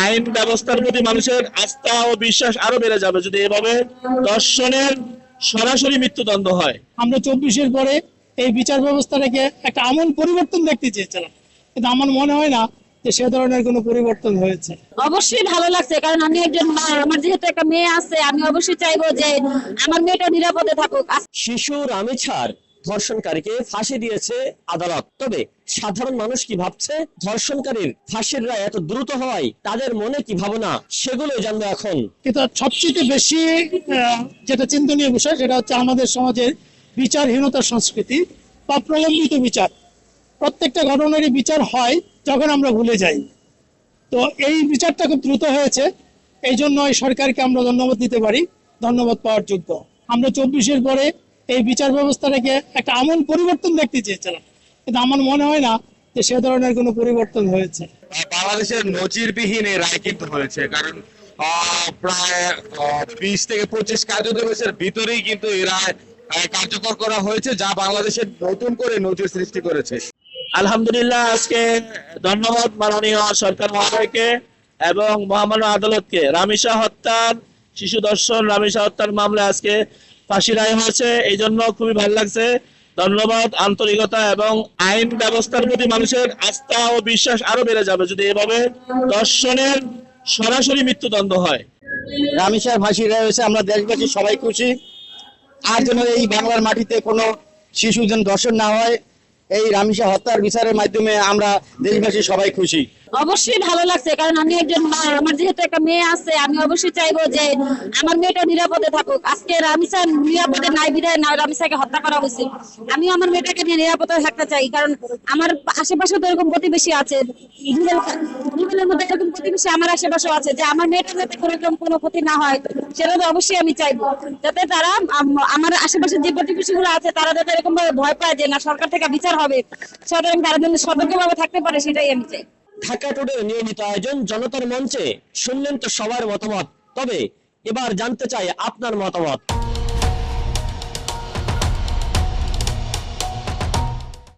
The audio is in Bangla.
আইন ব্যবস্থার প্রতি মানুষের আস্থা ও বিশ্বাস আরো বেড়ে যাবে যদি এভাবে ধর্ষণের সরাসরি মৃত্যুদণ্ড হয়। আমরা 24-এর পরে এই বিচার ব্যবস্থাটাকে একটা আমূল পরিবর্তন দেখতে চেয়েছিলাম, কিন্তু আমার মনে হয় না যে সে ধরনের কোনো পরিবর্তন হয়েছে। অবশ্যই ভালো লাগছে, কারণ আমি একজন মা, আমার যেহেতু একটা মেয়ে আছে, আমি অবশ্যই চাইবো যে আমার মেয়েটা নিরাপদে থাকুক। শিশু রামেছার ধর্ষণকারীকে ফাঁসি দিয়েছে আদালত। তবে সাধারণ মানুষ কি ভাবছে, ধর্ষণকারীর ফাঁসির রায় এত দ্রুত হওয়ায় তাদের মনে কি ভাবনা, সেগুলোই জানবো এখন। কিন্তু সবচেয়ে বেশি যেটা চিন্তনীয় বিষয় সেটা হচ্ছে আমাদের সমাজের বিচারহীনতার সংস্কৃতি বা প্রলম্বিত বিচার। প্রত্যেকটা ঘটনারই বিচার হয় যখন আমরা ভুলে যাই। তো এই বিচারটা খুব দ্রুত হয়েছে, এই জন্য এই সরকারকে আমরা ধন্যবাদ দিতে পারি, ধন্যবাদ পাওয়ার যোগ্য। আমরা 24-এর পরে এই বিচার ব্যবস্থাটাকে একটা আমূল পরিবর্তন দেখতে চেয়েছিলাম, কিন্তু আমার মনে হয় না যে সে ধরনের কোনো পরিবর্তন হয়েছে। বাংলাদেশের নজিরবিহীন এই রায় কিন্তু হয়েছে, কারণ প্রায় 20 থেকে 25 কার্যদিবসের ভিতরেই কিন্তু এই রায় কার্যকর করা হয়েছে, যা বাংলাদেশের নতুন করে নজির সৃষ্টি করেছে। আলহামদুলিল্লাহ, আজকে ধন্যবাদ মাননীয় সরকার মহোদয়কে এবং মহামান্য আদালতকে। রামিসা হত্যার, শিশু দর্শন রামিসা হত্যার মামলায় আজকে ফাঁসি রায় হয়েছে, এই জন্য খুবই ভালো লাগছে। ধন্যবাদ, আন্তরিকতা এবং আইন ব্যবস্থার প্রতি মানুষের আস্থা ও বিশ্বাস আরো বেড়ে যাবে যদি এভাবে ধর্ষণের সরাসরি মৃত্যুদণ্ড হয়। রামিসার ফাঁসি রায় হয়েছে, আমরা দেশবাসী সবাই খুশি। আর যেন এই বাংলার মাটিতে কোনো শিশু যেন ধর্ষণ না হয়, এই রামিসা হত্যার বিচারের মাধ্যমে আমরা দেশবাসী সবাই খুশি। অবশ্যই ভালো লাগছে, কারণ আমি একজন মা, আমার যেহেতু একটা মেয়ে আছে, আমি অবশ্যই চাইবো যে আমার মেয়েটা নিরাপদে থাকুক। আজকে রামিসা নিরাপদে নাই বিধায় না রামিসাকে হত্যা করা হয়েছে। আমি আমার মেয়েটাকে নিয়ে নিরাপদে থাকতে চাই, কারণ আমার আশেপাশে তো এরকম প্রতিবেশী আছে, রুবেলের মধ্যে এরকম প্রতিবেশী আমার আশেপাশেও আছে, যে আমার মেয়েটা যাতে এরকম কোনো ক্ষতি না হয় সেটা তো অবশ্যই আমি চাইবো, যাতে তারা আমার আশেপাশে যে প্রতিবেশীগুলো আছে তারা যাতে এরকম ভাবে ভয় পায় যে না সরকার থেকে বিচার হবে, সুতরাং তারা যেন সতর্কভাবে থাকতে পারে, সেটাই আমি চাই। ঢাকা টুডের নিয়মিত আয়োজন জনতার মঞ্চে শুনলেন তো সবার মতামত। তবে এবার জানতে চাই আপনার মতামত।